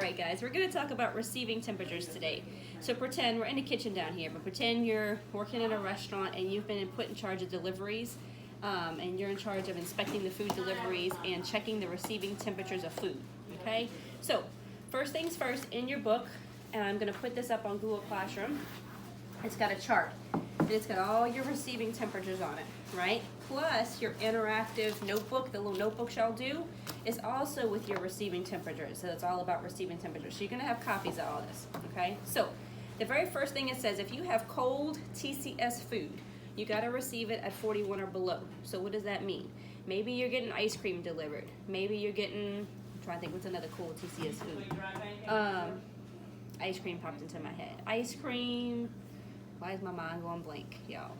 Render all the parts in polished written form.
Alright guys, we're going to talk about receiving temperatures today. So pretend, we're in the kitchen down here, but pretend you're working in a restaurant and you've been put in charge of deliveries, and you're in charge of inspecting the food deliveries and checking the receiving temperatures of food, okay? So, first things first, in your book, and I'm going to put this up on Google Classroom, it's got a chart, and it's got all your receiving temperatures on it, right? Plus, your interactive notebook, the little notebooks y'all do, is also with your receiving temperatures. So it's all about receiving temperatures. So you're gonna have copies of all this, okay? So the very first thing it says, if you have cold TCS food, you gotta receive it at 41 or below. So what does that mean? Maybe you're getting ice cream delivered. Maybe you're getting, I'm trying to think, what's another cool TCS food? Ice cream popped into my head. Ice cream, why is my mind going blank, y'all?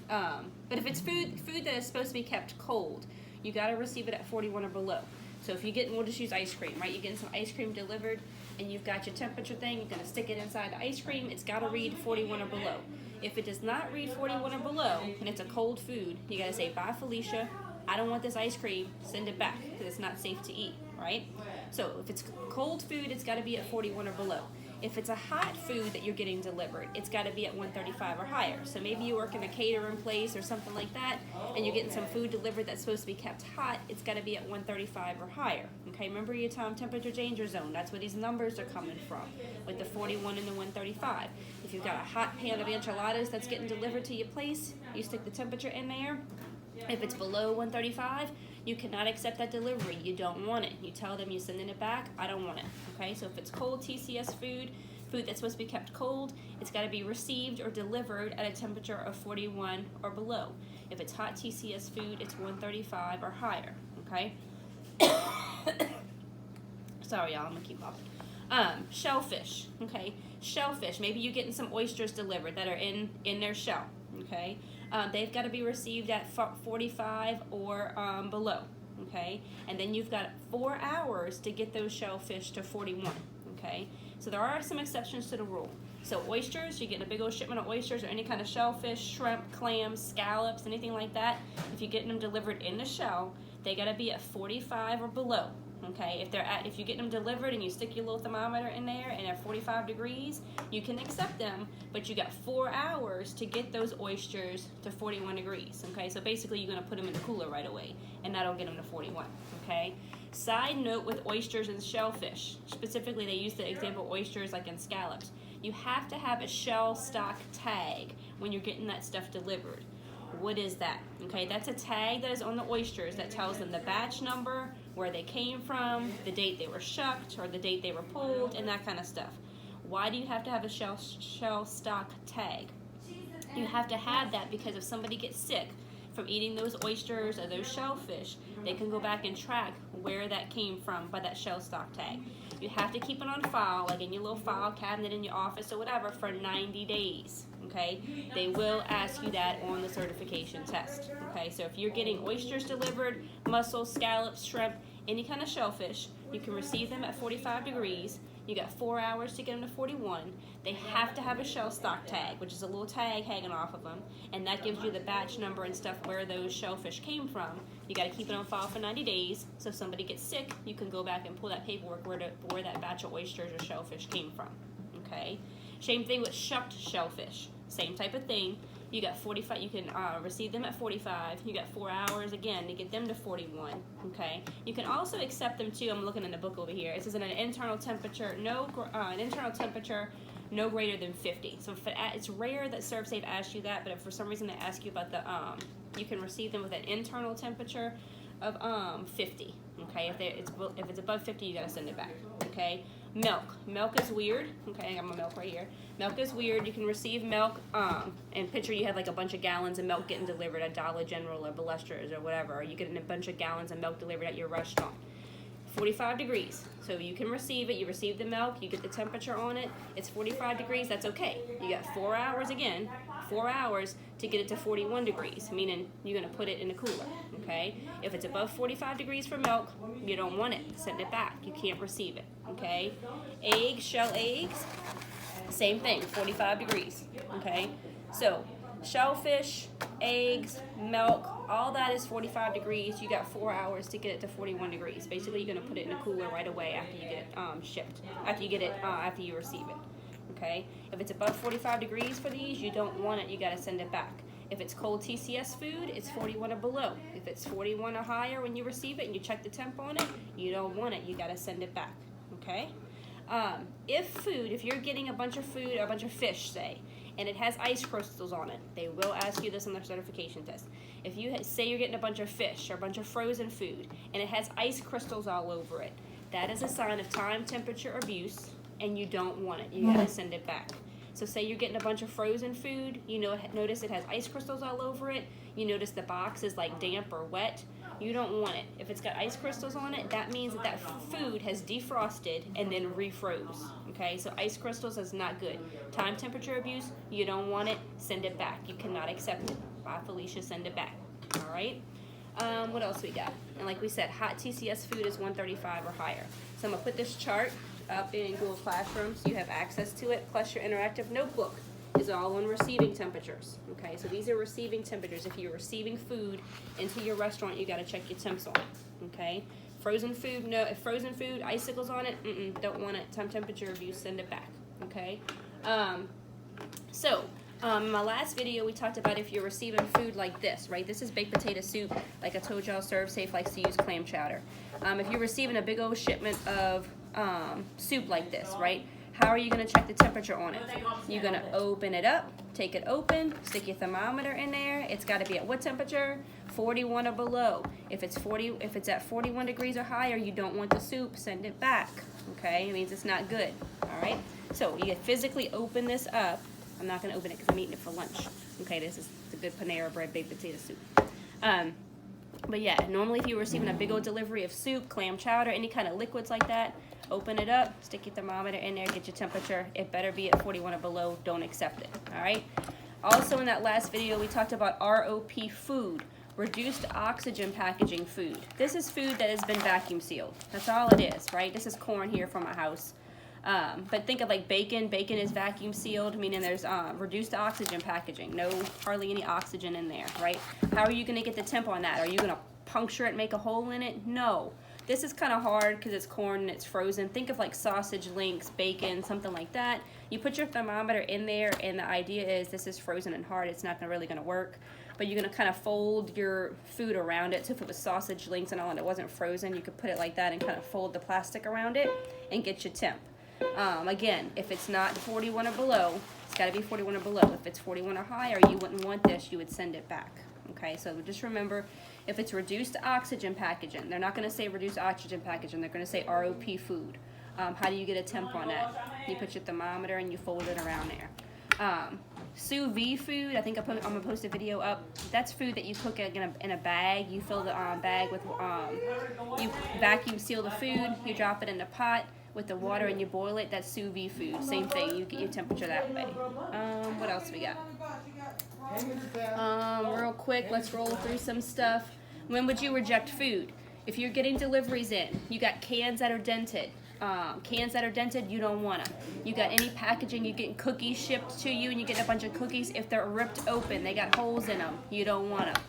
But if it's food that is supposed to be kept cold, you gotta receive it at 41 or below. So if you're getting, we'll just use ice cream, right? You're getting some ice cream delivered and you've got your temperature thing, you're gonna stick it inside the ice cream, it's gotta read 41 or below. If it does not read 41 or below, and it's a cold food, you gotta say, bye Felicia, I don't want this ice cream, send it back, because it's not safe to eat, right? So if it's cold food, it's gotta be at 41 or below. If it's a hot food that you're getting delivered, it's got to be at 135 or higher. So maybe you work in a catering place or something like that, and you're getting some food delivered that's supposed to be kept hot, it's got to be at 135 or higher. Okay, remember your temperature danger zone. That's where these numbers are coming from, with the 41 and the 135. If you've got a hot pan of enchiladas that's getting delivered to your place, you stick the temperature in there. If it's below 135, you cannot accept that delivery. You don't want it. You tell them you're sending it back. I don't want it. Okay, so if it's cold TCS food that's supposed to be kept cold, it's got to be received or delivered at a temperature of 41 or below. If it's hot TCS food, it's 135 or higher. Okay. Sorry, y'all. I'm gonna keep up. Shellfish. Okay, shellfish. Maybe you're getting some oysters delivered that are in their shell. Okay. They've got to be received at 45 or below, okay? And then you've got 4 hours to get those shellfish to 41, okay? So there are some exceptions to the rule. So oysters, you're getting a big old shipment of oysters or any kind of shellfish, shrimp, clams, scallops, anything like that. If you're getting them delivered in the shell, they got to be at 45 or below. Okay, if you're getting them delivered and you stick your little thermometer in there and at 45 degrees, you can accept them, but you got 4 hours to get those oysters to 41 degrees. Okay, so basically you're going to put them in the cooler right away, and that'll get them to 41. Okay, side note with oysters and shellfish, specifically they use the example oysters like in scallops. You have to have a shell stock tag when you're getting that stuff delivered. What is that? Okay, that's a tag that is on the oysters that tells them the batch number, where they came from, the date they were shucked, or the date they were pulled, and that kind of stuff. Why do you have to have a shell stock tag? You have to have that because if somebody gets sick from eating those oysters or those shellfish, they can go back and track where that came from by that shell stock tag. You have to keep it on file, like in your little file cabinet in your office or whatever, for 90 days, okay? They will ask you that on the certification test, okay? So if you're getting oysters delivered, mussels, scallops, shrimp, any kind of shellfish, you can receive them at 45 degrees. You got 4 hours to get them to 41. They have to have a shell stock tag, which is a little tag hanging off of them, and that gives you the batch number and stuff where those shellfish came from. You got to keep it on file for 90 days, so if somebody gets sick, you can go back and pull that paperwork where that batch of oysters or shellfish came from, okay? Same thing with shucked shellfish. Same type of thing. You got 45, you can receive them at 45. You got 4 hours again to get them to 41, okay? You can also accept them too. I'm looking in the book over here. It says an internal temperature, no greater than 50. So it's rare that ServSafe asks you that, but if for some reason they ask you about the, you can receive them with an internal temperature of 50, okay? If it's above 50, you gotta send it back, okay? Milk is weird, okay? I got my milk right here. Milk is weird. You can receive milk, and picture you have like a bunch of gallons of milk getting delivered at Dollar General or Balesters or whatever, or you get a bunch of gallons of milk delivered at your restaurant. 45 degrees, so you can receive it. You receive the milk, you get the temperature on it, it's 45 degrees, that's okay. You got 4 hours again, 4 hours to get it to 41 degrees, meaning you're gonna put it in a cooler, okay? If it's above 45 degrees for milk, you don't want it, send it back, you can't receive it, okay? Eggs, shell eggs, same thing, 45 degrees, okay? So, shellfish, eggs, milk, All that is 45 degrees. You got 4 hours to get it to 41 degrees. Basically, you're gonna put it in a cooler right away after you get it shipped, after you receive it. Okay. If it's above 45 degrees for these, you don't want it. You gotta send it back. If it's cold TCS food, it's 41 or below. If it's 41 or higher when you receive it and you check the temp on it, you don't want it. You gotta send it back. Okay. If you're getting a bunch of food, a bunch of fish, say, and it has ice crystals on it, they will ask you this on their certification test. If you say you're getting a bunch of fish or a bunch of frozen food and it has ice crystals all over it, that is a sign of time temperature abuse, and you don't want it. You gotta send it back. So say you're getting a bunch of frozen food, notice it has ice crystals all over it, you notice the box is like damp or wet, you don't want it. If it's got ice crystals on it, that means that food has defrosted and then refroze. Okay, so ice crystals is not good. Time temperature abuse, you don't want it, send it back. You cannot accept it. Bye, Felicia, send it back. All right. What else we got? And like we said, hot TCS food is 135 or higher. So I'm gonna put this chart up in Google Classroom so you have access to it, plus your interactive notebook is all on receiving temperatures. Okay, so these are receiving temperatures. If you're receiving food into your restaurant, you got to check your temps on it. Okay, frozen food, no. If frozen food, icicles on it, don't want it. Time temperature abuse, send it back. Okay, in my last video we talked about if you're receiving food like this, right? This is baked potato soup. Like I told y'all, ServSafe likes to use clam chowder. If you're receiving a big old shipment of soup like this, right? How are you going to check the temperature on it? You're going to open it up, take it open, stick your thermometer in there. It's got to be at what temperature? 41 or below. If it's at 41 degrees or higher, you don't want the soup, send it back. Okay? It means it's not good. All right? So you physically open this up. I'm not going to open it because I'm eating it for lunch. Okay, this is the good Panera Bread baked potato soup. But yeah, normally if you're receiving a big old delivery of soup, clam chowder, any kind of liquids like that, open it up, stick your thermometer in there, get your temperature. It better be at 41 or below. Don't accept it. All right? Also in that last video, we talked about ROP food, reduced oxygen packaging food. This is food that has been vacuum sealed. That's all it is, right? This is corn here from my house. But think of like bacon. Bacon is vacuum sealed, meaning there's reduced oxygen packaging. Hardly any oxygen in there, right? How are you going to get the temp on that? Are you going to puncture it, make a hole in it? No. This is kind of hard because it's corn and it's frozen. Think of like sausage links, bacon, something like that. You put your thermometer in there, and the idea is this is frozen and hard. It's not really going to work. But you're going to kind of fold your food around it. So if it was sausage links and all and it wasn't frozen, you could put it like that and kind of fold the plastic around it and get your temp. Again, if it's not 41 or below, it's got to be 41 or below. If it's 41 or higher, you wouldn't want this. You would send it back. Okay, so just remember, if it's reduced oxygen packaging, they're not going to say reduced oxygen packaging. They're going to say ROP food. How do you get a temp on that? You put your thermometer and you fold it around there. Sous vide food, I think I'm going to post a video up. That's food that you cook in a bag. You fill the bag with, you vacuum seal the food, you drop it in the pot with the water and you boil it. That's sous vide food. Same thing, you get your temperature that way. What else we got? Real quick, let's roll through some stuff. When would you reject food? If you're getting deliveries in, you got cans that are dented. You don't want them. You got any packaging, you getting cookies shipped to you and you get a bunch of cookies. If they're ripped open, they got holes in them, you don't want them.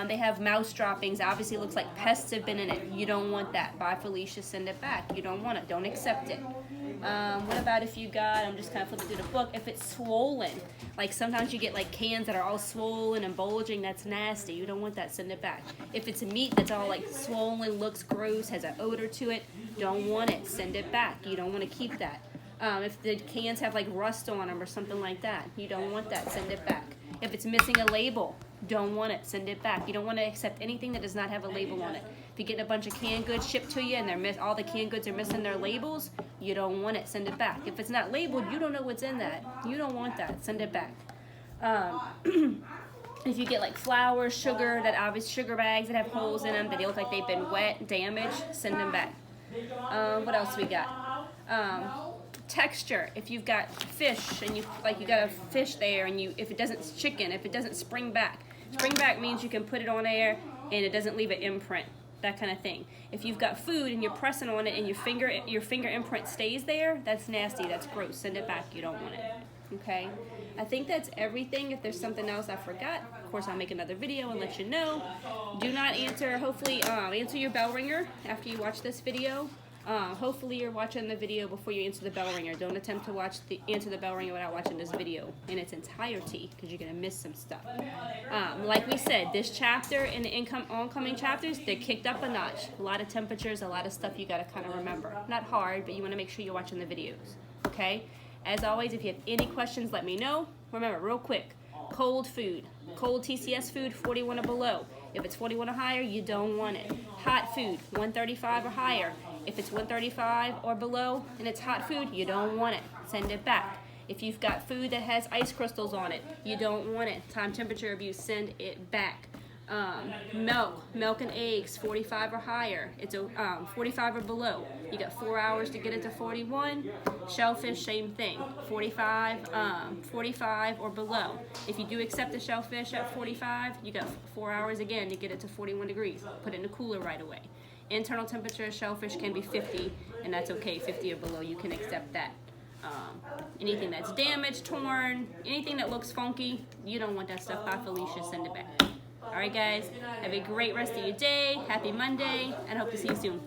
They have mouse droppings. Obviously, it looks like pests have been in it. You don't want that. Bye, Felicia. Send it back. You don't want it. Don't accept it. What about if you got, I'm just kind of flipping through the book, if it's swollen. Like sometimes you get like cans that are all swollen and bulging. That's nasty. You don't want that. Send it back. If it's meat that's all like swollen, looks gross, has an odor to it, don't want it. Send it back. You don't want to keep that. If the cans have like rust on them or something like that, you don't want that. Send it back. If it's missing a label, don't want it. Send it back. You don't want to accept anything that does not have a label on it. If you get a bunch of canned goods shipped to you and all the canned goods are missing their labels, you don't want it. Send it back. If it's not labeled, you don't know what's in that. You don't want that. Send it back. If you get like flour, sugar, that obvious sugar bags that have holes in them, that they look like they've been wet, damaged, send them back. What else we got? Texture. If you've got fish and you got a fish there and if it doesn't spring back. Spring back means you can put it on there and it doesn't leave an imprint. That kind of thing. If you've got food and you're pressing on it and your finger imprint stays there, that's nasty. That's gross. Send it back. You don't want it. Okay, I think that's everything. If there's something else I forgot, of course I'll make another video and let you know. Do not answer, hopefully answer your bell ringer after you watch this video. Hopefully you're watching the video before you answer the bell ringer. Don't attempt to answer the bell ringer without watching this video in its entirety, because you're gonna miss some stuff. Like we said, this chapter and the oncoming chapters, they're kicked up a notch. A lot of temperatures, a lot of stuff you gotta kind of remember. Not hard, but you wanna make sure you're watching the videos, okay? As always, if you have any questions, let me know. Remember, real quick, cold food, cold TCS food, 41 or below. If it's 41 or higher, you don't want it. Hot food, 135 or higher. If it's 135 or below and it's hot food, you don't want it. Send it back. If you've got food that has ice crystals on it, you don't want it. Time temperature abuse, send it back. Milk and eggs, 45 or higher. It's 45 or below. You got 4 hours to get it to 41. Shellfish, same thing, 45 or below. If you do accept the shellfish at 45, you got 4 hours again to get it to 41 degrees. Put it in the cooler right away. Internal temperature of shellfish can be 50, and that's okay. 50 or below, you can accept that. Anything that's damaged, torn, anything that looks funky, you don't want that stuff by Felicia, send it back. All right, guys, have a great rest of your day. Happy Monday, and hope to see you soon.